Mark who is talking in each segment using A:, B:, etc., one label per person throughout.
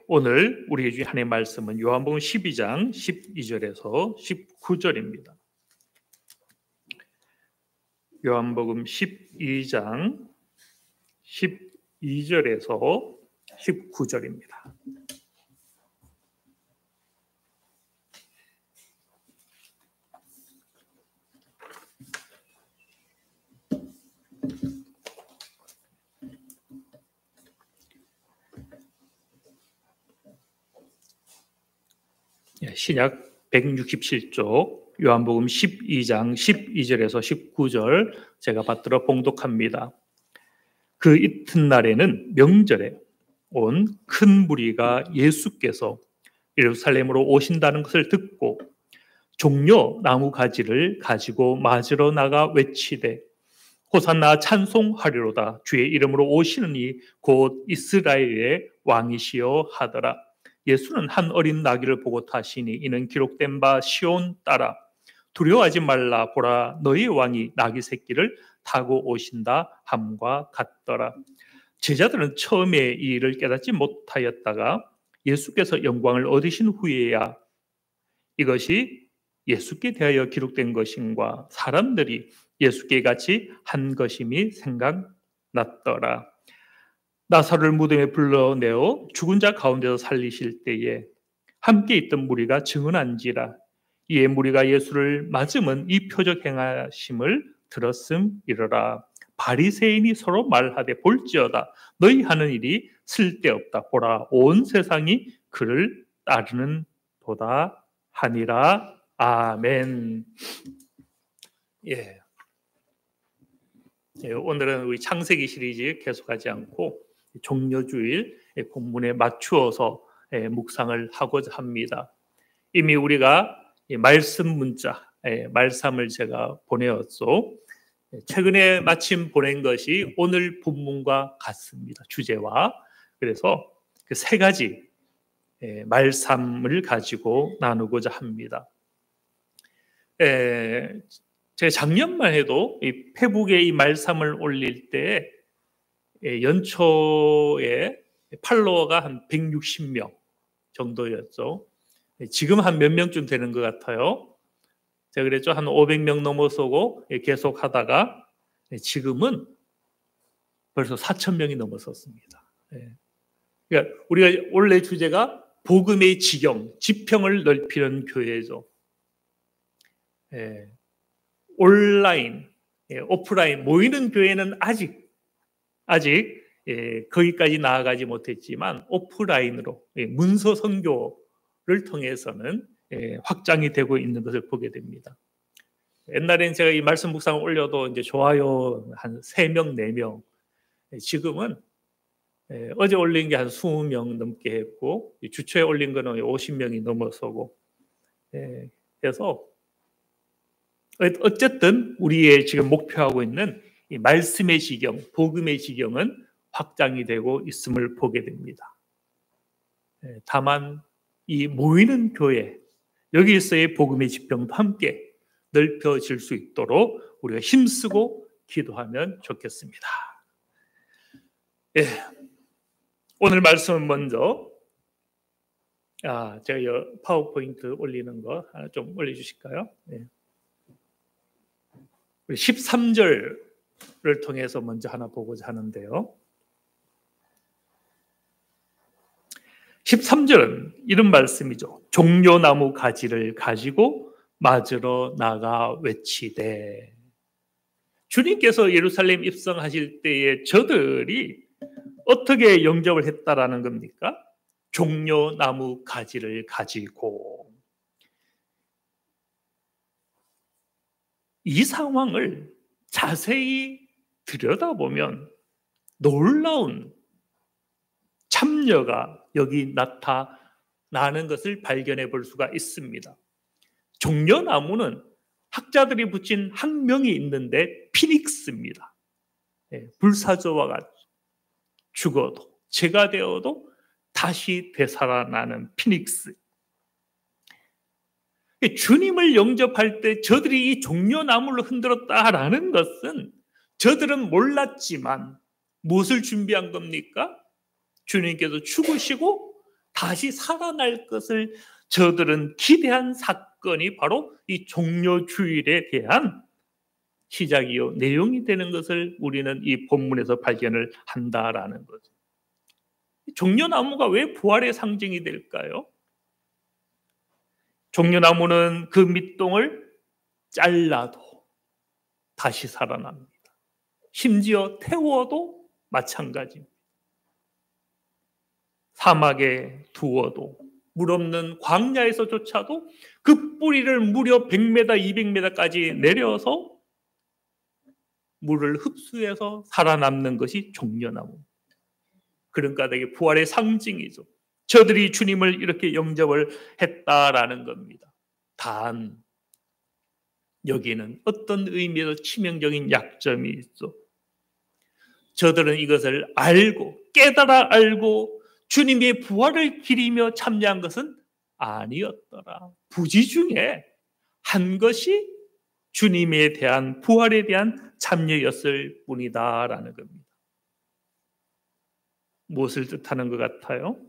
A: 오늘 우리 주의 하나님의 말씀은 요한복음 12장 12절에서 19절입니다. 요한복음 12장 12절에서 19절입니다. 신약 167쪽 요한복음 12장 12절에서 19절 제가 받들어 봉독합니다. 그 이튿날에는 명절에 온 큰 무리가 예수께서 예루살렘으로 오신다는 것을 듣고 종려 나무 가지를 가지고 맞으러 나가 외치되 호산나 찬송하리로다 주의 이름으로 오시는 이 곧 이스라엘의 왕이시여 하더라. 예수는 한 어린 나귀를 보고 타시니 이는 기록된 바 시온 따라 두려워하지 말라 보라 너희 왕이 나귀 새끼를 타고 오신다 함과 같더라. 제자들은 처음에 이 일을 깨닫지 못하였다가 예수께서 영광을 얻으신 후에야 이것이 예수께 대하여 기록된 것인과 사람들이 예수께 같이 한 것임이 생각났더라. 나사로를 무덤에 불러내어 죽은 자 가운데서 살리실 때에 함께 있던 무리가 증언한지라. 이에 무리가 예수를 맞으면 이 표적 행하심을 들었음이러라. 바리새인이 서로 말하되 볼지어다 너희 하는 일이 쓸데없다. 보라 온 세상이 그를 따르는도다 하니라. 아멘. 오늘은 우리 창세기 시리즈 계속하지 않고 종려주일 본문에 맞추어서 묵상을 하고자 합니다. 이미 우리가 말씀 문자, 말씀을 제가 보내었죠. 최근에 마침 보낸 것이 오늘 본문과 같습니다. 주제와. 그래서 그 세 가지 말씀을 가지고 나누고자 합니다. 제가 작년만 해도 이 페북에 이 말씀을 올릴 때 연초에 팔로워가 한 160명 정도였죠. 지금 한 몇 명쯤 되는 것 같아요. 제가 그랬죠. 한 500명 넘어서고 계속 하다가 지금은 벌써 4,000명이 넘어섰습니다. 그러니까 우리가 원래 주제가 복음의 지경, 지평을 넓히는 교회죠. 온라인, 오프라인 모이는 교회는 아직 거기까지 나아가지 못했지만 오프라인으로 문서 선교를 통해서는 확장이 되고 있는 것을 보게 됩니다. 옛날에는 제가 이 말씀 묵상을 올려도 이제 좋아요 한 3명, 4명. 지금은 어제 올린 게 한 20명 넘게 했고 주초에 올린 거는 50명이 넘어서고 그래서 어쨌든 우리의 지금 목표하고 있는 이 말씀의 지경, 복음의 지경은 확장이 되고 있음을 보게 됩니다. 다만 이 모이는 교회, 여기서의 복음의 지평도 함께 넓혀질 수 있도록 우리가 힘쓰고 기도하면 좋겠습니다. 오늘 말씀은 먼저 제가 파워포인트 올리는 거 하나 좀 올려주실까요? 우리 13절을 통해서 먼저 하나 보고자 하는데요. 13절은 이런 말씀이죠. 종려나무 가지를 가지고 맞으러 나가 외치되. 주님께서 예루살렘 입성하실 때에 저들이 어떻게 영접을 했다라는 겁니까? 종려나무 가지를 가지고. 이 상황을 자세히 들여다보면 놀라운 참여가 여기 나타나는 것을 발견해 볼 수가 있습니다. 종려나무는 학자들이 붙인 학명이 있는데 피닉스입니다. 불사조와 죽어도 재가 되어도 다시 되살아나는 피닉스. 주님을 영접할 때 저들이 이 종려나무를 흔들었다라는 것은 저들은 몰랐지만 무엇을 준비한 겁니까? 주님께서 죽으시고 다시 살아날 것을 저들은 기대한 사건이 바로 이 종려주일에 대한 시작이요 내용이 되는 것을 우리는 이 본문에서 발견을 한다라는 거죠. 종려나무가 왜 부활의 상징이 될까요? 종려나무는 그 밑동을 잘라도 다시 살아납니다. 심지어 태워도 마찬가지입니다. 사막에 두어도 물 없는 광야에서조차도 그 뿌리를 무려 100m, 200m까지 내려서 물을 흡수해서 살아남는 것이 종려나무. 그런 까닭에 부활의 상징이죠. 저들이 주님을 이렇게 영접을 했다라는 겁니다. 단 여기는 어떤 의미에서 치명적인 약점이 있어. 저들은 이것을 알고 깨달아 알고 주님의 부활을 기리며 참여한 것은 아니었더라. 부지 중에 한 것이 주님에 대한 부활에 대한 참여였을 뿐이다라는 겁니다. 무엇을 뜻하는 것 같아요?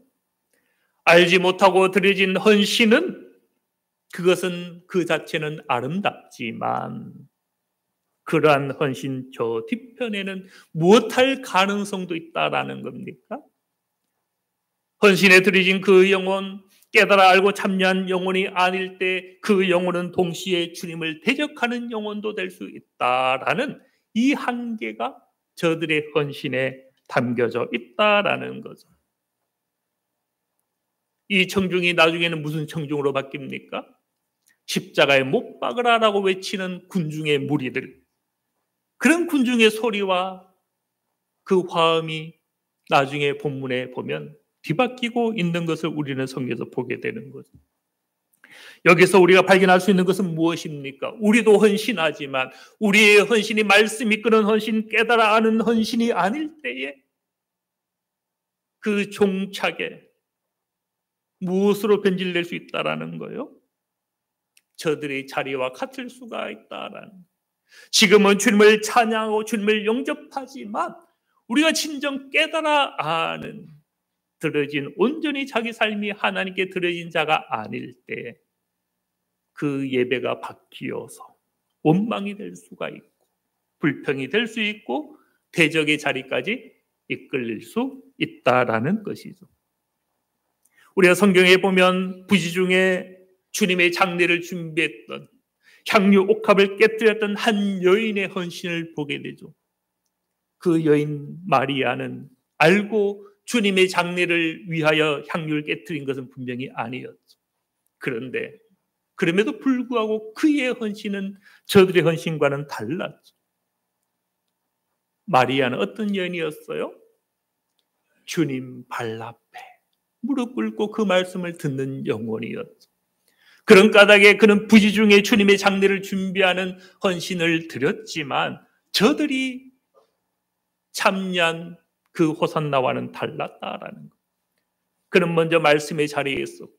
A: 알지 못하고 드려진 헌신은 그것은 그 자체는 아름답지만 그러한 헌신 저 뒤편에는 무엇할 가능성도 있다라는 겁니까? 헌신에 드려진 그 영혼, 깨달아 알고 참여한 영혼이 아닐 때 그 영혼은 동시에 주님을 대적하는 영혼도 될 수 있다라는 이 한계가 저들의 헌신에 담겨져 있다라는 거죠. 이 청중이 나중에는 무슨 청중으로 바뀝니까? 십자가에 못 박으라라고 외치는 군중의 무리들, 그런 군중의 소리와 그 화음이 나중에 본문에 보면 뒤바뀌고 있는 것을 우리는 성경에서 보게 되는 거죠. 여기서 우리가 발견할 수 있는 것은 무엇입니까? 우리도 헌신하지만 우리의 헌신이 말씀 이끄는 헌신, 깨달아 아는 헌신이 아닐 때에 그 종착에 무엇으로 변질될 수 있다라는 거예요? 저들의 자리와 같을 수가 있다라는. 지금은 주님을 찬양하고 주님을 영접하지만 우리가 진정 깨달아 아는 드려진 온전히 자기 삶이 하나님께 드려진 자가 아닐 때 그 예배가 바뀌어서 원망이 될 수가 있고 불평이 될 수 있고 대적의 자리까지 이끌릴 수 있다라는 것이죠. 우리가 성경에 보면 부지 중에 주님의 장례를 준비했던 향유 옥합을 깨뜨렸던 한 여인의 헌신을 보게 되죠. 그 여인 마리아는 알고 주님의 장례를 위하여 향유를 깨뜨린 것은 분명히 아니었죠. 그런데 그럼에도 불구하고 그의 헌신은 저들의 헌신과는 달랐죠. 마리아는 어떤 여인이었어요? 주님 발 앞에 무릎 꿇고 그 말씀을 듣는 영혼이었죠. 그런 까닭에 그는 부지 중에 주님의 장례를 준비하는 헌신을 드렸지만 저들이 참여한 그 호산나와는 달랐다라는 것. 그는 먼저 말씀의 자리에 있었고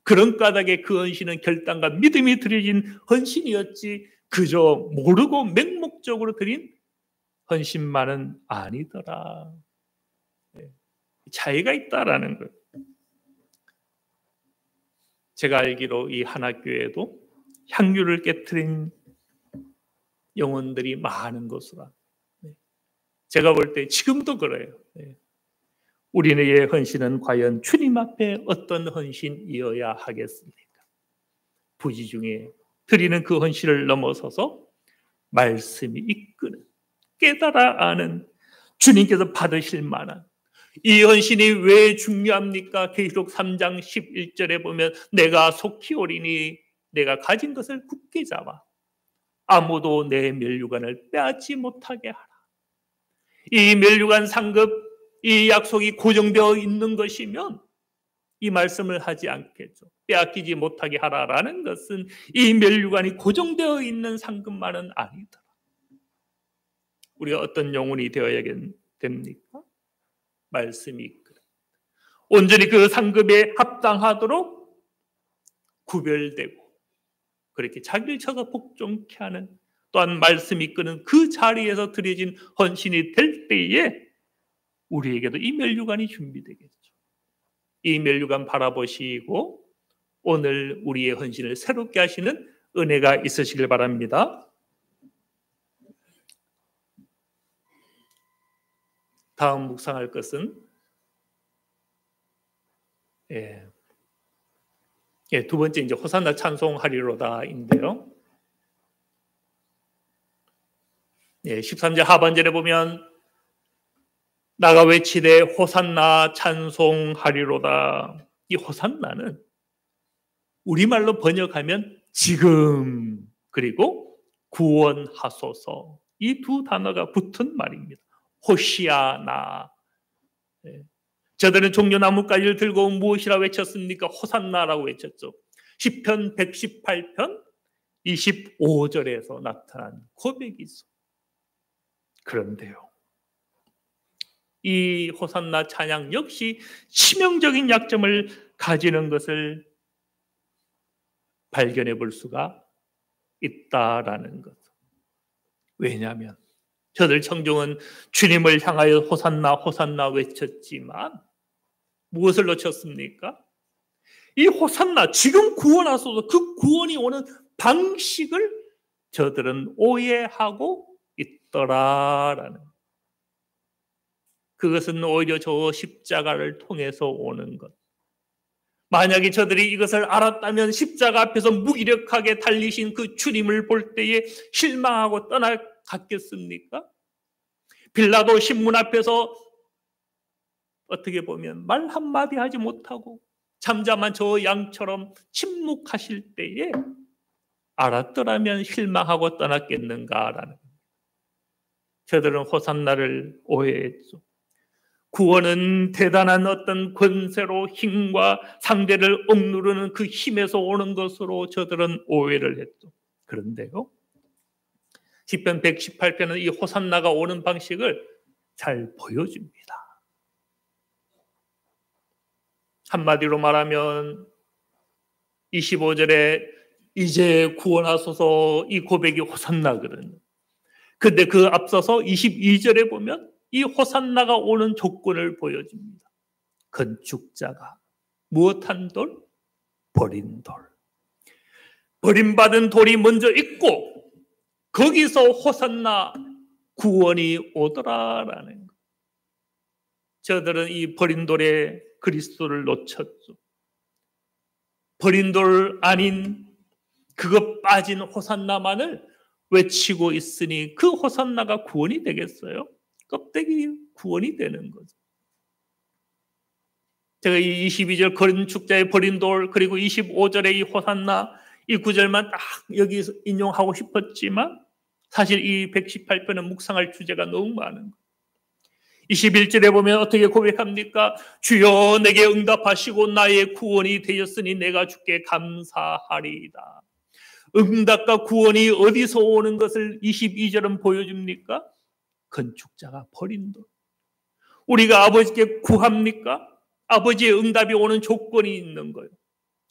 A: 그런 까닭에 그 헌신은 결단과 믿음이 드려진 헌신이었지 그저 모르고 맹목적으로 드린 헌신만은 아니더라. 차이가 있다라는 거예요. 제가 알기로 이 한학교에도 향유를 깨트린 영혼들이 많은 것으로 제가 볼 때 지금도 그래요. 우리의 헌신은 과연 주님 앞에 어떤 헌신이어야 하겠습니까? 부지 중에 드리는 그 헌신을 넘어서서 말씀이 이끄는 깨달아 아는 주님께서 받으실 만한 이 헌신이 왜 중요합니까? 계시록 3장 11절에 보면 내가 속히 오리니 내가 가진 것을 굳게 잡아 아무도 내 면류관을 빼앗지 못하게 하라. 이 면류관 상급 이 약속이 고정되어 있는 것이면 이 말씀을 하지 않겠죠. 빼앗기지 못하게 하라라는 것은 이 면류관이 고정되어 있는 상급만은 아니다. 우리가 어떤 영혼이 되어야 됩니까? 말씀이 이끌어 온전히 그 상급에 합당하도록 구별되고 그렇게 자기를 쳐서 복종케 하는 또한 말씀이 이끄는 그 자리에서 드려진 헌신이 될 때에 우리에게도 이 면류관이 준비되겠죠. 이 면류관 바라보시고 오늘 우리의 헌신을 새롭게 하시는 은혜가 있으시길 바랍니다. 다음 묵상할 것은 두 번째 이제 호산나 찬송하리로다인데요. 13절 하반절에 보면 나가 외치되 호산나 찬송하리로다. 이 호산나는 우리말로 번역하면 지금 그리고 구원하소서 이 두 단어가 붙은 말입니다. 호시아나. 저들은 종려나무가지를 들고 무엇이라 외쳤습니까? 호산나라고 외쳤죠. 시편 118편 25절에서 나타난 고백이 있어. 그런데요, 이 호산나 찬양 역시 치명적인 약점을 가지는 것을 발견해 볼 수가 있다라는 것. 왜냐하면 저들 청중은 주님을 향하여 호산나 호산나 외쳤지만 무엇을 놓쳤습니까? 이 호산나 지금 구원하소서 그 구원이 오는 방식을 저들은 오해하고 있더라라는. 그것은 오히려 저 십자가를 통해서 오는 것. 만약에 저들이 이것을 알았다면 십자가 앞에서 무기력하게 달리신 그 주님을 볼 때에 실망하고 떠나갔겠습니까? 빌라도 신문 앞에서 어떻게 보면 말 한마디 하지 못하고 잠잠한 저 양처럼 침묵하실 때에 알았더라면 실망하고 떠났겠는가라는. 저들은 호산나를 오해했죠. 구원은 대단한 어떤 권세로 힘과 상대를 억누르는 그 힘에서 오는 것으로 저들은 오해를 했죠. 그런데요, 시편 118편은 이 호산나가 오는 방식을 잘 보여줍니다. 한마디로 말하면 25절에 이제 구원하소서 이 고백이 호산나거든요. 근데 그 앞서서 22절에 보면 이 호산나가 오는 조건을 보여줍니다. 건축자가 무엇한 돌? 버린 돌. 버림받은 돌이 먼저 있고 거기서 호산나 구원이 오더라라는 것. 저들은 이 버린 돌에 그리스도를 놓쳤죠. 버린 돌 아닌 그것 빠진 호산나만을 외치고 있으니 그 호산나가 구원이 되겠어요? 껍데기 구원이 되는 거죠. 제가 이 22절 건축자의 버린 돌 그리고 25절의 이 호산나 이 구절만 딱 여기서 인용하고 싶었지만 사실 이 118편은 묵상할 주제가 너무 많은 거예요. 21절에 보면 어떻게 고백합니까? 주여 내게 응답하시고 나의 구원이 되었으니 내가 주께 감사하리이다. 응답과 구원이 어디서 오는 것을 22절은 보여줍니까? 건축자가 버린 돌. 우리가 아버지께 구합니까? 아버지의 응답이 오는 조건이 있는 거예요.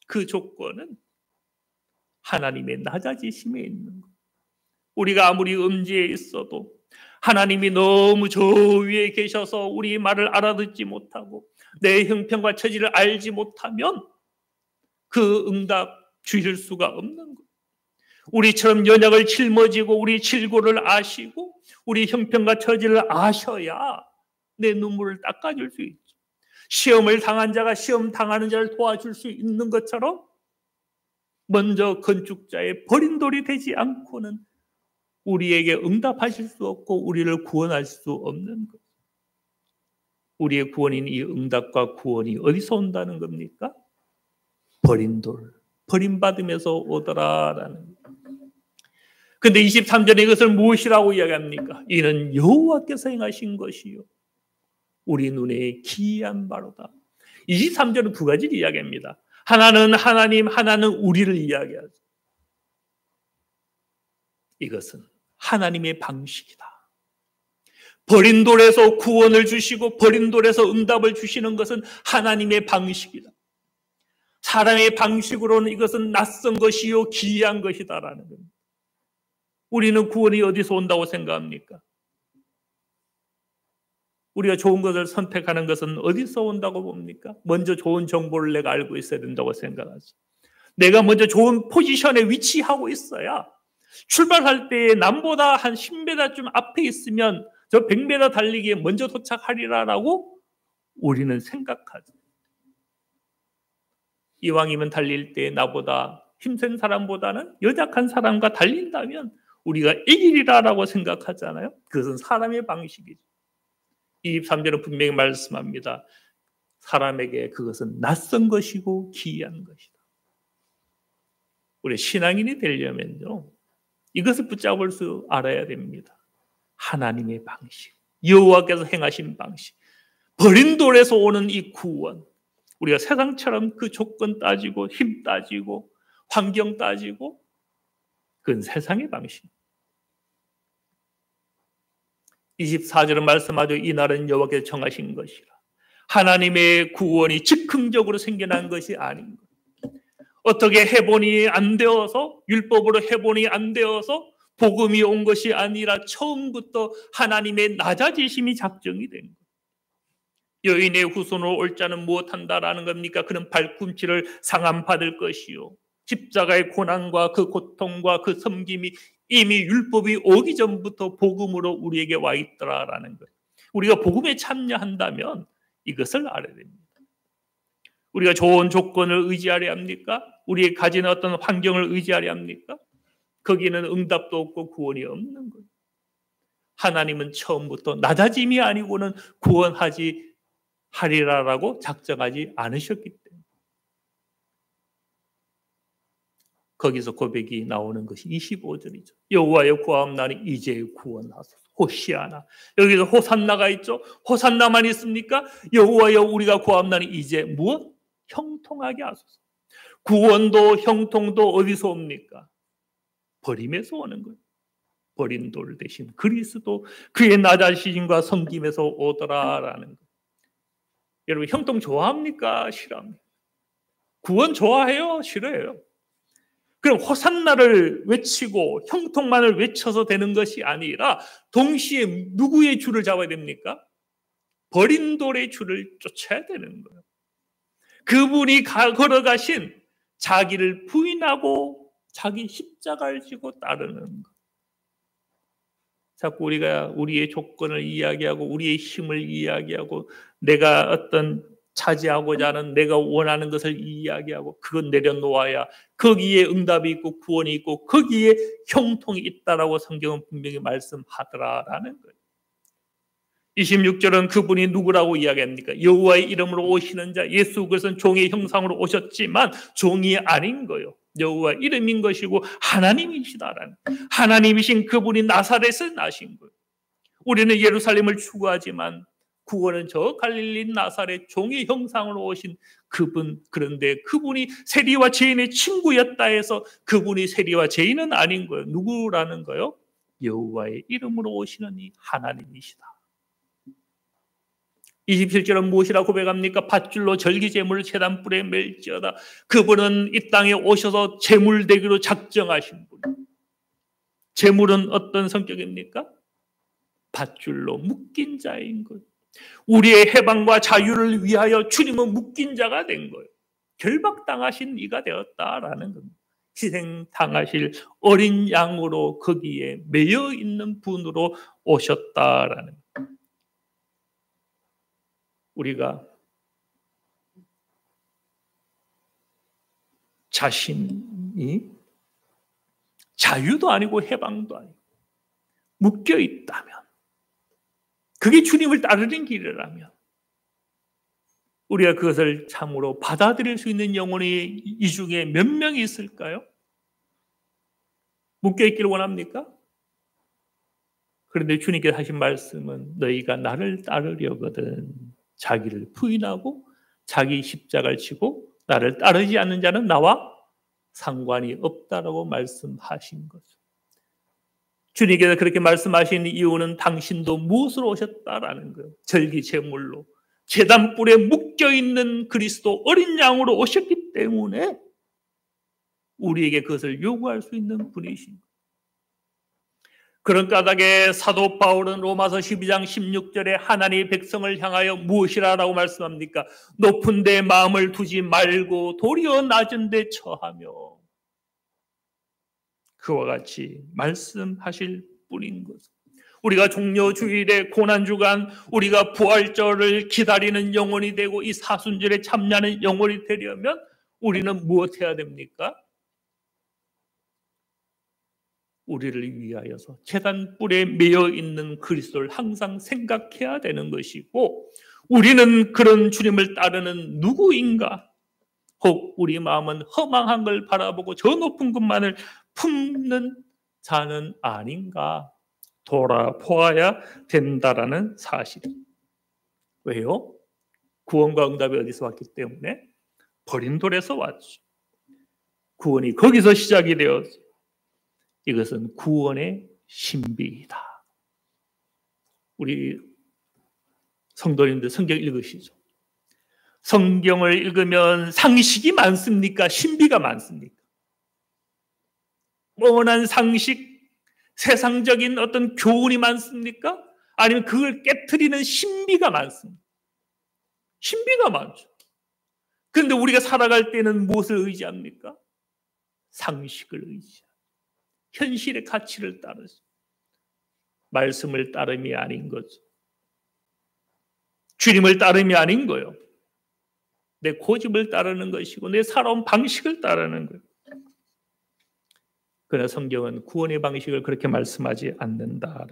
A: 그 조건은 하나님의 낮아지심에 있는 거예요. 우리가 아무리 음지에 있어도 하나님이 너무 저 위에 계셔서 우리 말을 알아듣지 못하고 내 형편과 처지를 알지 못하면 그 응답 주실 수가 없는 거예요. 우리처럼 연약을 짊어지고 우리 질고를 아시고 우리 형편과 처지를 아셔야 내 눈물을 닦아줄 수 있죠. 시험을 당한 자가 시험 당하는 자를 도와줄 수 있는 것처럼 먼저 건축자의 버린 돌이 되지 않고는 우리에게 응답하실 수 없고 우리를 구원할 수 없는 것. 우리의 구원인 이 응답과 구원이 어디서 온다는 겁니까? 버린 돌, 버림받으면서 오더라라는. 근데 23절에 이것을 무엇이라고 이야기합니까? 이는 여호와께서 행하신 것이요 우리 눈에 기이한 바로다. 23절은 두 가지를 이야기합니다. 하나는 하나님, 하나는 우리를 이야기하죠. 이것은 하나님의 방식이다. 버린 돌에서 구원을 주시고 버린 돌에서 응답을 주시는 것은 하나님의 방식이다. 사람의 방식으로는 이것은 낯선 것이요 기이한 것이다라는 겁니다. 우리는 구원이 어디서 온다고 생각합니까? 우리가 좋은 것을 선택하는 것은 어디서 온다고 봅니까? 먼저 좋은 정보를 내가 알고 있어야 된다고 생각하죠. 내가 먼저 좋은 포지션에 위치하고 있어야 출발할 때 남보다 한 10m쯤 앞에 있으면 저 100m 달리기에 먼저 도착하리라라고 우리는 생각하죠. 이왕이면 달릴 때 나보다 힘센 사람보다는 연약한 사람과 달린다면 우리가 이기리라라고 생각하잖아요. 그것은 사람의 방식이죠. 23절은 분명히 말씀합니다. 사람에게 그것은 낯선 것이고 기이한 것이다. 우리 신앙인이 되려면요, 이것을 붙잡을 수 알아야 됩니다. 하나님의 방식, 여호와께서 행하신 방식, 버린 돌에서 오는 이 구원, 우리가 세상처럼 그 조건 따지고 힘 따지고 환경 따지고, 그건 세상의 방식. 24절은 말씀하죠. 이날은 여호와께서 정하신 것이라. 하나님의 구원이 즉흥적으로 생겨난 것이 아닌 것. 어떻게 해보니 안 되어서, 율법으로 해보니 안 되어서 복음이 온 것이 아니라 처음부터 하나님의 낮아지심이 작정이 된 것. 여인의 후손으로 올 자는 무엇한다라는 겁니까? 그는 발꿈치를 상함받을 것이요, 십자가의 고난과 그 고통과 그 섬김이 이미 율법이 오기 전부터 복음으로 우리에게 와 있더라라는 거예요. 우리가 복음에 참여한다면 이것을 알아야 됩니다. 우리가 좋은 조건을 의지하려 합니까? 우리의 가진 어떤 환경을 의지하려 합니까? 거기는 응답도 없고 구원이 없는 거예요. 하나님은 처음부터 낮아짐이 아니고는 구원하지 하리라라고 작정하지 않으셨기 때문에 거기서 고백이 나오는 것이 25절이죠. 여호와의 구하옵나니 이제 구원하소서. 호시아나. 여기서 호산나가 있죠. 호산나만 있습니까? 여호와여 우리가 구하옵나니 이제 무엇? 형통하게 하소서. 구원도 형통도 어디서 옵니까? 버림에서 오는 거예요. 버린 돌 대신 그리스도, 그의 낮아지심과 섬김에서 오더라라는 거예요. 여러분, 형통 좋아합니까? 싫어합니까? 구원 좋아해요? 싫어해요? 그럼 호산나를 외치고 형통만을 외쳐서 되는 것이 아니라 동시에 누구의 줄을 잡아야 됩니까? 버린 돌의 줄을 쫓아야 되는 거예요. 그분이 걸어가신 자기를 부인하고 자기 십자가를 지고 따르는 것. 자꾸 우리가 우리의 조건을 이야기하고 우리의 힘을 이야기하고 내가 어떤 차지하고자 하는 내가 원하는 것을 이야기하고 그건 내려놓아야 거기에 응답이 있고 구원이 있고 거기에 형통이 있다라고 성경은 분명히 말씀하더라라는 거예요. 26절은 그분이 누구라고 이야기합니까? 여호와의 이름으로 오시는 자. 예수 그리스도는 종의 형상으로 오셨지만 종이 아닌 거예요. 여호와 이름인 것이고 하나님이시다라는, 하나님이신 그분이 나사렛에서 나신 거예요. 우리는 예루살렘을 추구하지만 구원은 저 갈릴리 나사렛 종의 형상으로 오신 그분. 그런데 그분이 세리와 죄인의 친구였다 해서 그분이 세리와 죄인은 아닌 거예요. 누구라는 거예요? 여호와의 이름으로 오시는 이 하나님이시다. 27절은 무엇이라고 고백합니까? 밧줄로 절기제물을 제단불에 멜지어다. 그분은 이 땅에 오셔서 제물 되기로 작정하신 분. 제물은 어떤 성격입니까? 밧줄로 묶인 자인 거예요. 우리의 해방과 자유를 위하여 주님은 묶인 자가 된 거예요. 결박당하신 이가 되었다라는 겁니다. 희생당하실 어린 양으로 거기에 매여 있는 분으로 오셨다라는 거예요. 우리가 자신이 자유도 아니고 해방도 아니고 묶여 있다면, 그게 주님을 따르는 길이라면 우리가 그것을 참으로 받아들일 수 있는 영혼이 이 중에 몇 명이 있을까요? 묶여 있기를 원합니까? 그런데 주님께서 하신 말씀은 너희가 나를 따르려거든 자기를 부인하고 자기 십자가를 지고 나를 따르지 않는 자는 나와 상관이 없다라고 말씀하신 거죠. 주님께서 그렇게 말씀하신 이유는 당신도 무엇으로 오셨다라는 거예요. 절기제물로 제단불에 묶여있는 그리스도 어린 양으로 오셨기 때문에 우리에게 그것을 요구할 수 있는 분이신 거예요. 그런 까닭에 사도 바울은 로마서 12장 16절에 하나님의 백성을 향하여 무엇이라고 말씀합니까? 높은 데 마음을 두지 말고 도리어 낮은 데 처하며, 그와 같이 말씀하실 뿐인 것. 우리가 종려주일에 고난주간 우리가 부활절을 기다리는 영혼이 되고 이 사순절에 참여하는 영혼이 되려면 우리는 무엇해야 됩니까? 우리를 위하여서 제단 뿔에 매여 있는 그리스도를 항상 생각해야 되는 것이고, 우리는 그런 주님을 따르는 누구인가? 혹 우리 마음은 허망한 걸 바라보고 저 높은 것만을 품는 자는 아닌가 돌아보아야 된다라는 사실. 왜요? 구원과 응답이 어디서 왔기 때문에? 버린 돌에서 왔죠. 구원이 거기서 시작이 되었죠. 이것은 구원의 신비이다. 우리 성도님들 성경 읽으시죠. 성경을 읽으면 상식이 많습니까? 신비가 많습니까? 뻔한 상식, 세상적인 어떤 교훈이 많습니까? 아니면 그걸 깨트리는 신비가 많습니다. 신비가 많죠. 그런데 우리가 살아갈 때는 무엇을 의지합니까? 상식을 의지합니다. 현실의 가치를 따르죠. 말씀을 따름이 아닌 거죠. 주님을 따름이 아닌 거예요. 내 고집을 따르는 것이고 내 살아온 방식을 따르는 거예요. 그러나 성경은 구원의 방식을 그렇게 말씀하지 않는다.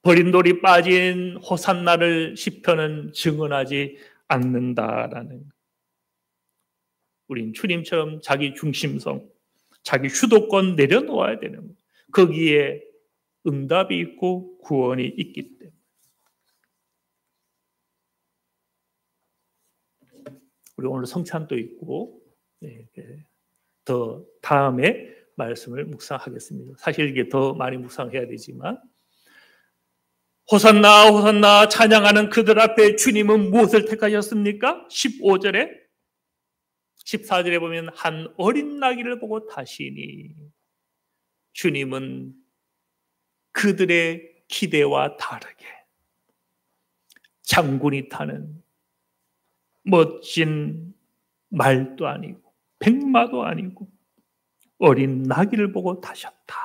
A: 버린 돌이 빠진 호산나를 시편은 증언하지 않는다라는 거예요. 우린 주님처럼 자기 중심성, 자기 주도권 내려놓아야 되는 거예요. 거기에 응답이 있고 구원이 있기 때문에. 우리 오늘 성찬도 있고 더 다음에 말씀을 묵상하겠습니다. 사실 이게 더 많이 묵상해야 되지만, 호산나 호산나 찬양하는 그들 앞에 주님은 무엇을 택하셨습니까? 15절에 14절에 보면 한 어린 나귀를 보고 타시니, 주님은 그들의 기대와 다르게 장군이 타는 멋진 말도 아니고 백마도 아니고 어린 나귀를 보고 타셨다.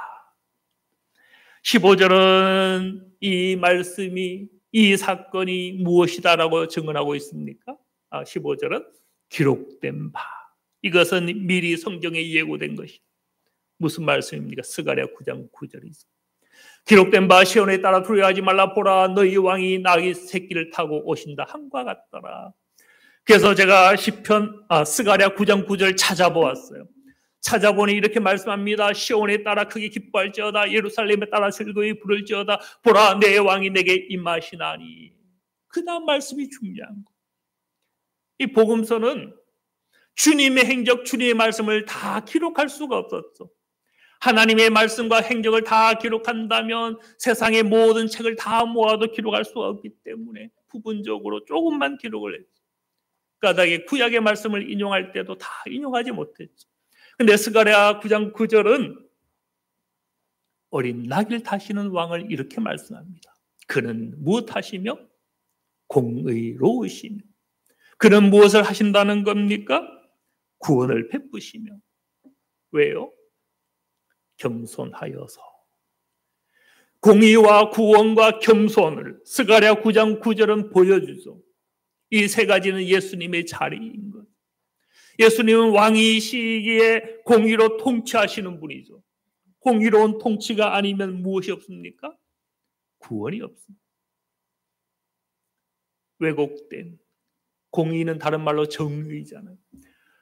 A: 15절은 이 말씀이, 이 사건이 무엇이다라고 증언하고 있습니까? 15절은 기록된 바, 이것은 미리 성경에 예고된 것이 무슨 말씀입니까? 스가랴 9장 9절이죠. 기록된 바 시온에 따라 두려워하지 말라. 보라, 너희 왕이 나귀 새끼를 타고 오신다 함과 같더라. 그래서 제가 스가랴 9장 9절 찾아보았어요. 찾아보니 이렇게 말씀합니다. 시온에 따라 크게 기뻐할지어다. 예루살렘에 따라 즐거이 부를지어다. 보라, 내 왕이 내게 임하시나니. 그 다음 말씀이 중요한 거예요. 이 복음서는 주님의 행적, 주님의 말씀을 다 기록할 수가 없었죠. 하나님의 말씀과 행적을 다 기록한다면 세상의 모든 책을 다 모아도 기록할 수가 없기 때문에 부분적으로 조금만 기록을 했죠. 까닭에 구약의 말씀을 인용할 때도 다 인용하지 못했죠. 근데 스가랴 9장 9절은 어린 나귀를 타시는 왕을 이렇게 말씀합니다. 그는 무엇 하시며? 공의로우시며. 그는 무엇을 하신다는 겁니까? 구원을 베푸시며. 왜요? 겸손하여서. 공의와 구원과 겸손을 스가랴 9장 9절은 보여주죠. 이 세 가지는 예수님의 자리인 것. 예수님은 왕이시기에 공의로 통치하시는 분이죠. 공의로운 통치가 아니면 무엇이 없습니까? 구원이 없습니다. 왜곡된, 공의는 다른 말로 정의잖아요.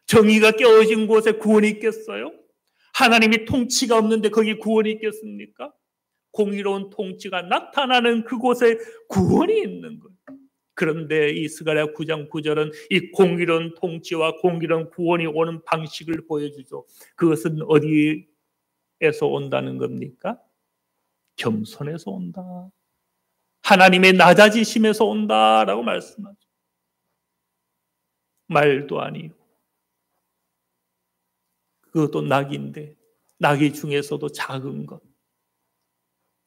A: 정의가 깨어진 곳에 구원이 있겠어요? 하나님이 통치가 없는데 거기 구원이 있겠습니까? 공의로운 통치가 나타나는 그곳에 구원이 있는 거예요. 그런데 이 스가랴 9장 9절은 이 공의로운 통치와 공의로운 구원이 오는 방식을 보여주죠. 그것은 어디에서 온다는 겁니까? 겸손에서 온다. 하나님의 낮아지심에서 온다라고 말씀하죠. 말도 아니고 그것도 낙인데 나귀 중에서도 작은 것,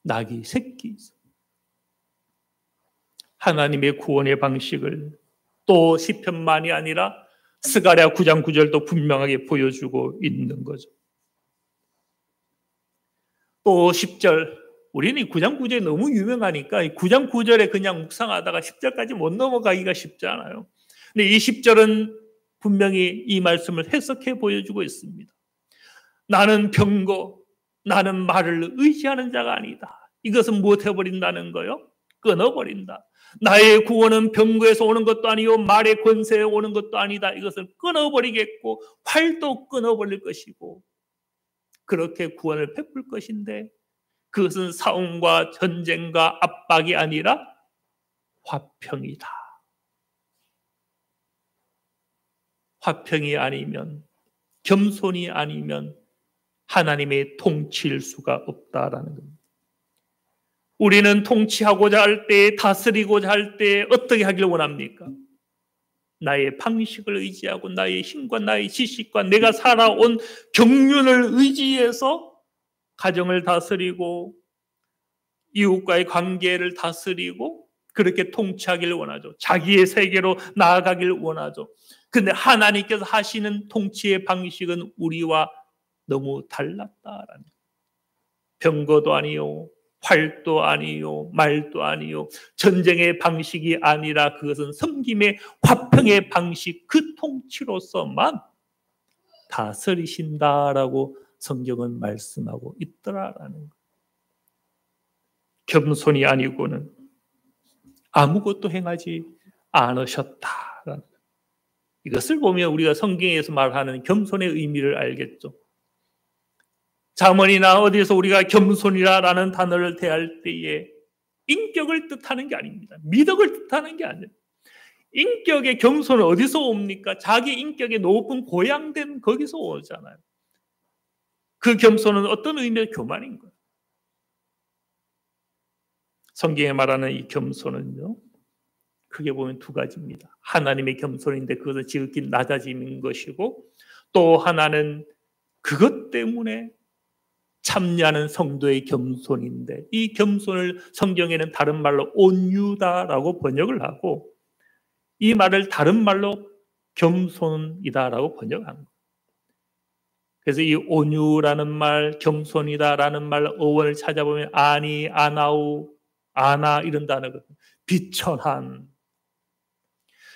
A: 나귀 새끼. 하나님의 구원의 방식을 또 시편만이 아니라 스가랴 9장 9절도 분명하게 보여주고 있는 거죠. 또 10절, 우리는 9장 9절이 너무 유명하니까 9장 9절에 그냥 묵상하다가 10절까지 못 넘어가기가 쉽지 않아요. 근데 이 10절은 분명히 이 말씀을 해석해 보여주고 있습니다. 나는 병거, 나는 말을 의지하는 자가 아니다. 이것은 무엇 해버린다는 거요? 끊어버린다. 나의 구원은 병거에서 오는 것도 아니요 말의 권세에 오는 것도 아니다. 이것을 끊어버리겠고 활도 끊어버릴 것이고 그렇게 구원을 베풀 것인데 그것은 싸움과 전쟁과 압박이 아니라 화평이다. 화평이 아니면, 겸손이 아니면 하나님의 통치일 수가 없다라는 겁니다. 우리는 통치하고자 할 때, 다스리고자 할 때 어떻게 하길 원합니까? 나의 방식을 의지하고 나의 힘과 나의 지식과 내가 살아온 경륜을 의지해서 가정을 다스리고 이웃과의 관계를 다스리고 그렇게 통치하기를 원하죠. 자기의 세계로 나아가기를 원하죠. 근데 하나님께서 하시는 통치의 방식은 우리와 너무 달랐다라는 거예요. 병거도 아니요, 활도 아니요, 말도 아니요, 전쟁의 방식이 아니라 그것은 섬김의 화평의 방식, 그 통치로서만 다스리신다라고 성경은 말씀하고 있더라라는 거예요. 겸손이 아니고는 아무것도 행하지 않으셨다라는 거예요. 이것을 보면 우리가 성경에서 말하는 겸손의 의미를 알겠죠. 잠언이나 어디에서 우리가 겸손이라는 단어를 대할 때에 인격을 뜻하는 게 아닙니다. 미덕을 뜻하는 게 아니에요. 인격의 겸손은 어디서 옵니까? 자기 인격의 높은 고양된 거기서 오잖아요. 그 겸손은 어떤 의미의 교만인 거예요. 성경에 말하는 이 겸손은요, 크게 보면 두 가지입니다. 하나님의 겸손인데 그것은 지극히 낮아지는 것이고 또 하나는 그것 때문에 참여하는 성도의 겸손인데 이 겸손을 성경에는 다른 말로 온유다라고 번역을 하고 이 말을 다른 말로 겸손이다라고 번역한 거예요. 그래서 이 온유라는 말, 겸손이다라는 말 어원을 찾아보면 아니, 아나우, 아나 이런 단어거든요. 비천한.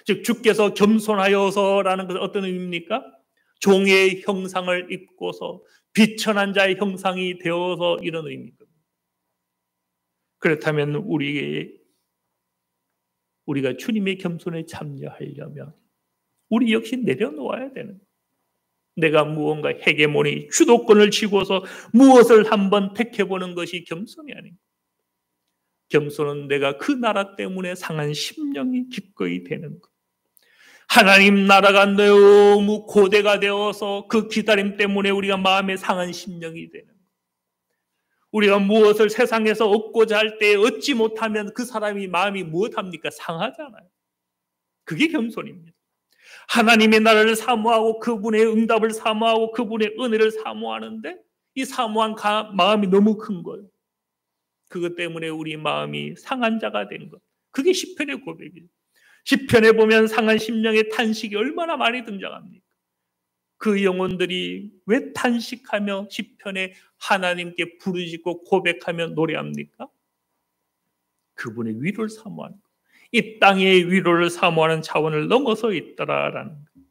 A: 즉 주께서 겸손하여서라는 것은 어떤 의미입니까? 종의 형상을 입고서 비천한 자의 형상이 되어서 이런 의미입니다. 그렇다면 우리가 주님의 겸손에 참여하려면 우리 역시 내려놓아야 되는 거예요. 내가 무언가 헤게모니 주도권을 쥐고서 무엇을 한번 택해보는 것이 겸손이 아닙니다. 겸손은 내가 그 나라 때문에 상한 심령이 기꺼이 되는 것. 하나님 나라가 너무 고대가 되어서 그 기다림 때문에 우리가 마음에 상한 심령이 되는 것. 우리가 무엇을 세상에서 얻고자 할 때 얻지 못하면 그 사람이 마음이 무엇합니까? 상하잖아요. 그게 겸손입니다. 하나님의 나라를 사모하고 그분의 응답을 사모하고 그분의 은혜를 사모하는데 이 사모한 마음이 너무 큰 거예요. 그것 때문에 우리 마음이 상한 자가 된 것. 그게 시편의 고백이에요. 시편에 보면 상한 심령의 탄식이 얼마나 많이 등장합니까? 그 영혼들이 왜 탄식하며 시편에 하나님께 부르짖고 고백하며 노래합니까? 그분의 위로를 사모하는 것. 이 땅의 위로를 사모하는 차원을 넘어서 있더라라는 것.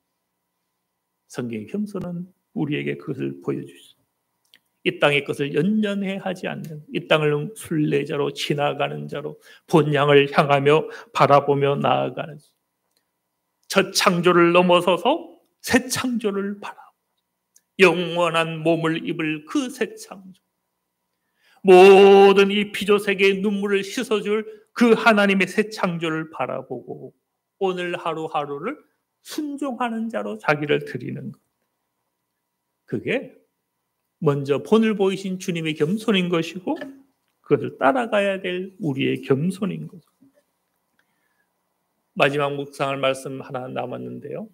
A: 성경의 겸손은 우리에게 그것을 보여주시죠. 이 땅의 것을 연연해 하지 않는, 이 땅을 순례자로 지나가는 자로 본향을 향하며 바라보며 나아가는 첫 창조를 넘어서서 새 창조를 바라보고 영원한 몸을 입을 그 새 창조, 모든 이 피조세계의 눈물을 씻어줄 그 하나님의 새 창조를 바라보고 오늘 하루하루를 순종하는 자로 자기를 드리는 것. 그게 먼저 본을 보이신 주님의 겸손인 것이고 그것을 따라가야 될 우리의 겸손인 거죠. 마지막 묵상할 말씀 하나 남았는데요.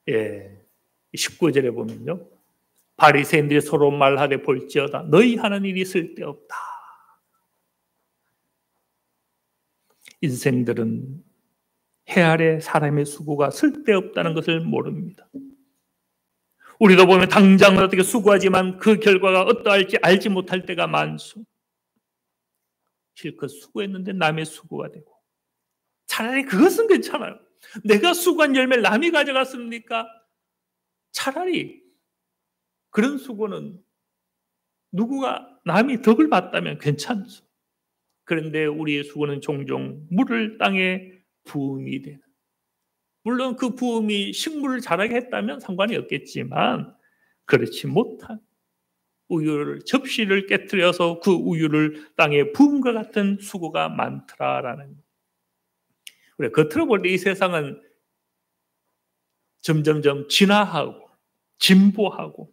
A: 예, 19절에 보면요. 바리새인들이 서로 말하되 볼지어다 너희 하는 일이 쓸데없다. 인생들은 해 아래 사람의 수고가 쓸데없다는 것을 모릅니다. 우리도 보면 당장 어떻게 수고하지만 그 결과가 어떠할지 알지 못할 때가 많소. 실컷 수고했는데 남의 수고가 되고, 차라리 그것은 괜찮아요. 내가 수고한 열매를 남이 가져갔습니까? 차라리 그런 수고는 누구가 남이 덕을 봤다면 괜찮죠. 그런데 우리의 수고는 종종 물을 땅에 부음이 되는, 물론 그 부음이 식물을 자라게 했다면 상관이 없겠지만 그렇지 못한 우유를, 접시를 깨뜨려서 그 우유를 땅에 부음과 같은 수고가 많더라라는. 우리가 겉으로 볼 때 이 세상은 점점점 진화하고 진보하고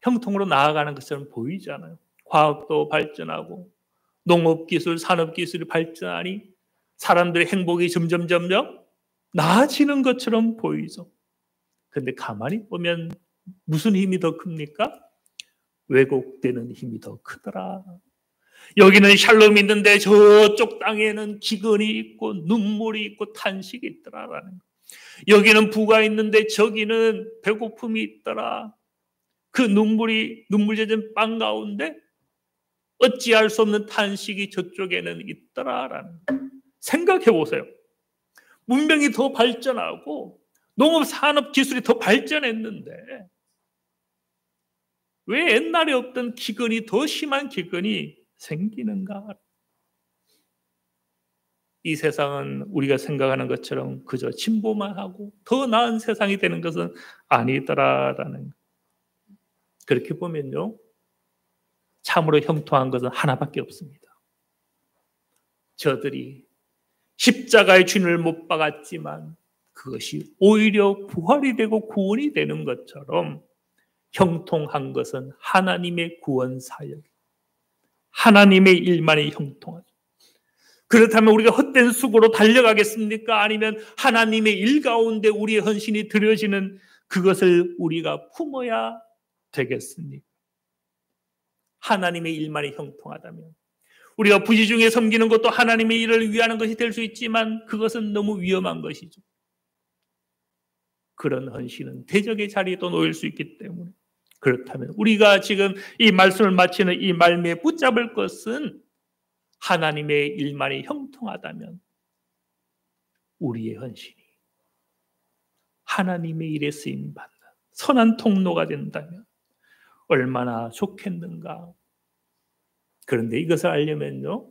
A: 형통으로 나아가는 것처럼 보이잖아요. 과학도 발전하고 농업기술, 산업기술이 발전하니 사람들의 행복이 점점 나아지는 것처럼 보이죠. 그런데 가만히 보면 무슨 힘이 더 큽니까? 왜곡되는 힘이 더 크더라. 여기는 샬롬이 있는데 저쪽 땅에는 기근이 있고 눈물이 있고 탄식이 있더라라는 거. 여기는 부가 있는데 저기는 배고픔이 있더라. 그 눈물 젖은 빵 가운데 어찌할 수 없는 탄식이 저쪽에는 있더라라는 거. 생각해 보세요. 문명이 더 발전하고 농업 산업 기술이 더 발전했는데 왜 옛날에 없던 기근이, 더 심한 기근이 생기는가? 이 세상은 우리가 생각하는 것처럼 그저 진보만 하고 더 나은 세상이 되는 것은 아니더라라는. 그렇게 보면요, 참으로 형통한 것은 하나밖에 없습니다. 저들이 십자가의 주님을 못 박았지만 그것이 오히려 부활이 되고 구원이 되는 것처럼 형통한 것은 하나님의 구원 사역, 하나님의 일만이 형통하죠. 그렇다면 우리가 헛된 수고로 달려가겠습니까? 아니면 하나님의 일 가운데 우리의 헌신이 드려지는 그것을 우리가 품어야 되겠습니까? 하나님의 일만이 형통하다면 우리가 부지중에 섬기는 것도 하나님의 일을 위하는 것이 될 수 있지만 그것은 너무 위험한 것이죠. 그런 헌신은 대적의 자리에도 놓일 수 있기 때문에, 그렇다면 우리가 지금 이 말씀을 마치는 이 말미에 붙잡을 것은 하나님의 일만이 형통하다면 우리의 헌신이 하나님의 일에 쓰임받는 선한 통로가 된다면 얼마나 좋겠는가. 그런데 이것을 알려면요,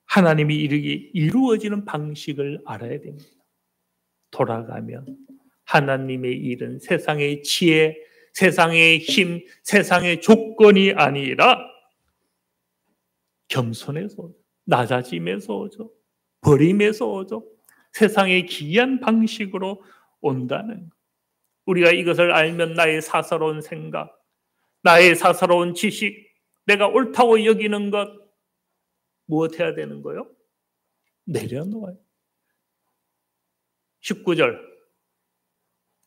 A: 하나님이 일이 이루어지는 방식을 알아야 됩니다. 돌아가면 하나님의 일은 세상의 지혜, 세상의 힘, 세상의 조건이 아니라 겸손에서 오죠. 낮아짐에서 오죠. 버림에서 오죠. 세상의 기이한 방식으로 온다는 것. 우리가 이것을 알면 나의 사사로운 생각, 나의 사사로운 지식, 내가 옳다고 여기는 것, 무엇 해야 되는 거요? 내려놓아요. 19절,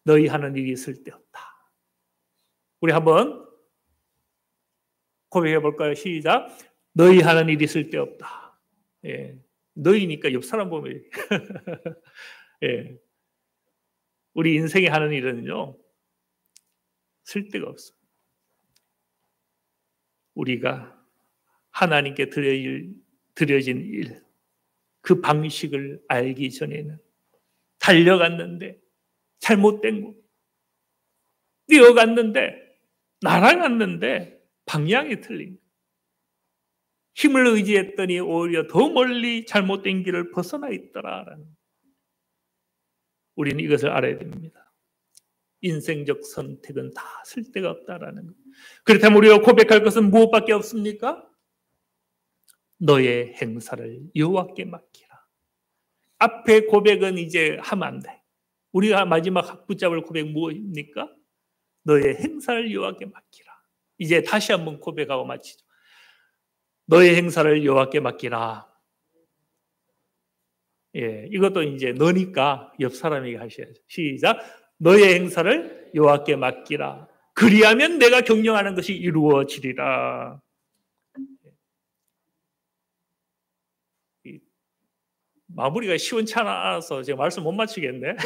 A: 너희 하는 일이 쓸데없다. 우리 한번 고백해 볼까요? 시작. 너희 하는 일이 쓸데없다. 예. 너희니까 옆 사람 보면 예. 우리 인생에 하는 일은요, 쓸데가 없어요. 우리가 하나님께 드려진 일, 그 방식을 알기 전에는 달려갔는데 잘못된 거, 뛰어갔는데 날아갔는데 방향이 틀린 거. 힘을 의지했더니 오히려 더 멀리 잘못된 길을 벗어나 있더라라는. 우리는 이것을 알아야 됩니다. 인생적 선택은 다 쓸데가 없다라는 것. 그렇다면 우리가 고백할 것은 무엇밖에 없습니까? 너의 행사를 여호와께 맡기라. 앞에 고백은 이제 하면 안 돼. 우리가 마지막 붙잡을 고백 무엇입니까? 너의 행사를 여호와께 맡기라. 이제 다시 한번 고백하고 마치죠. 너의 행사를 여호와께 맡기라. 예, 이것도 이제 너니까 옆 사람에게 하셔야죠. 시작. 너의 행사를 여호와께 맡기라. 그리하면 내가 경영하는 것이 이루어지리라. 마무리가 시원찮아서 제가 말씀 못 마치겠네.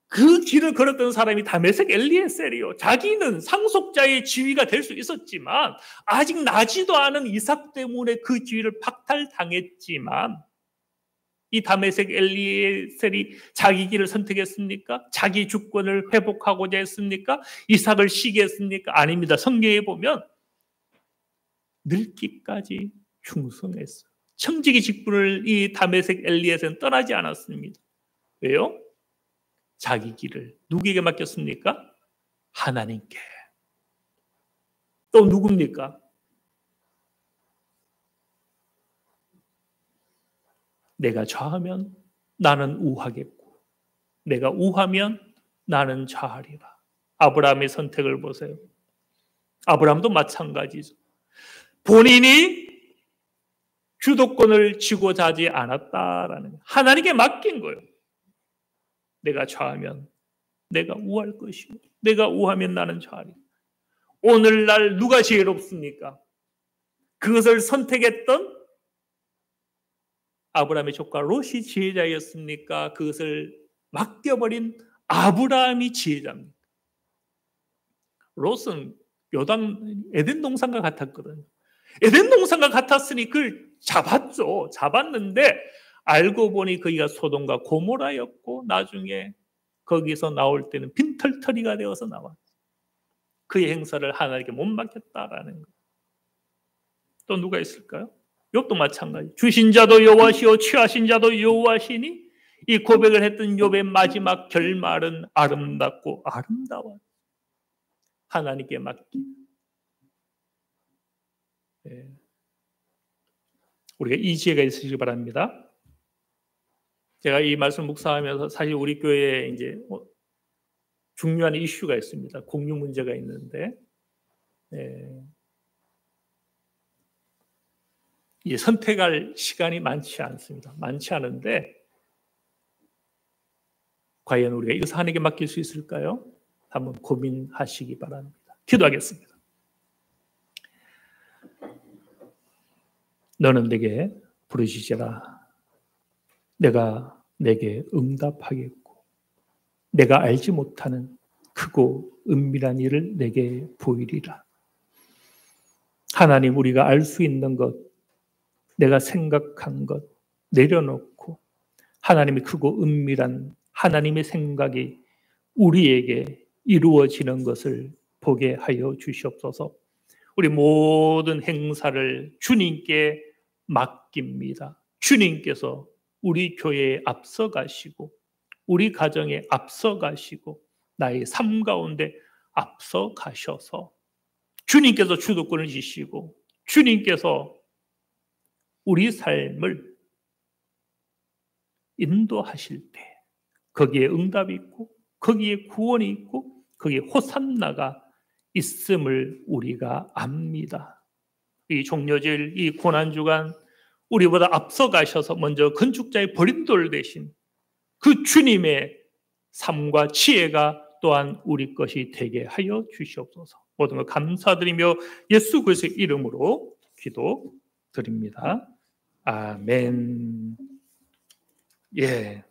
A: 그 길을 걸었던 사람이 다메섹 엘리에셀이요. 자기는 상속자의 지위가 될 수 있었지만 아직 나지도 않은 이삭 때문에 그 지위를 박탈당했지만 이 다메섹 엘리에셀이 자기 길을 선택했습니까? 자기 주권을 회복하고자 했습니까? 이삭을 시기했습니까? 아닙니다. 성경에 보면 늙기까지 충성했어요. 청지기 직분을 이 다메섹 엘리에셀은 떠나지 않았습니다. 왜요? 자기 길을 누구에게 맡겼습니까? 하나님께. 또 누굽니까? 내가 좌하면 나는 우하겠고 내가 우하면 나는 좌하리라. 아브라함의 선택을 보세요. 아브라함도 마찬가지죠. 본인이 주도권을 쥐고자 하지 않았다라는 거예요. 하나님께 맡긴 거예요. 내가 좌하면 내가 우할 것이고 내가 우하면 나는 좌하리라. 오늘날 누가 지혜롭습니까? 그것을 선택했던 아브라함의 조카 롯이 지혜자였습니까? 그것을 맡겨버린 아브라함이 지혜자입니다. 롯은 에덴 동산과 같았거든요. 에덴 동산과 같았으니 그걸 잡았죠. 잡았는데 알고 보니 거기가 소돔과 고모라였고 나중에 거기서 나올 때는 빈털터리가 되어서 나왔어요. 그의 행사를 하나님께 못 맡겼다라는 거예요. 또 누가 있을까요? 욥도 마찬가지. 주신 자도 여호와시오 취하신 자도 여호와시니 이 고백을 했던 욥의 마지막 결말은 아름답고 아름다워요. 하나님께 맡기. 네. 우리가 이 지혜가 있으시기 바랍니다. 제가 이 말씀 묵상하면서 사실 우리 교회에 이제 중요한 이슈가 있습니다. 공유 문제가 있는데, 이제 선택할 시간이 많지 않습니다. 많지 않은데, 과연 우리가 이것을 하나님께 맡길 수 있을까요? 한번 고민하시기 바랍니다. 기도하겠습니다. 너는 내게 부르짖으라. 내가 내게 응답하겠고 내가 알지 못하는 크고 은밀한 일을 내게 보이리라. 하나님, 우리가 알 수 있는 것, 내가 생각한 것 내려놓고 하나님의 크고 은밀한 하나님의 생각이 우리에게 이루어지는 것을 보게 하여 주시옵소서. 우리 모든 행사를 주님께 맡깁니다. 주님께서 우리 교회에 앞서가시고 우리 가정에 앞서가시고 나의 삶 가운데 앞서가셔서 주님께서 주도권을 지시고 주님께서 우리 삶을 인도하실 때 거기에 응답이 있고 거기에 구원이 있고 거기에 호산나가 있음을 우리가 압니다. 이 종려질 이 고난주간 우리보다 앞서가셔서 먼저 건축자의 버림돌 되신 그 주님의 삶과 지혜가 또한 우리 것이 되게 하여 주시옵소서. 모든 것 감사드리며 예수 그리스도의 이름으로 기도드립니다. 아멘. 예.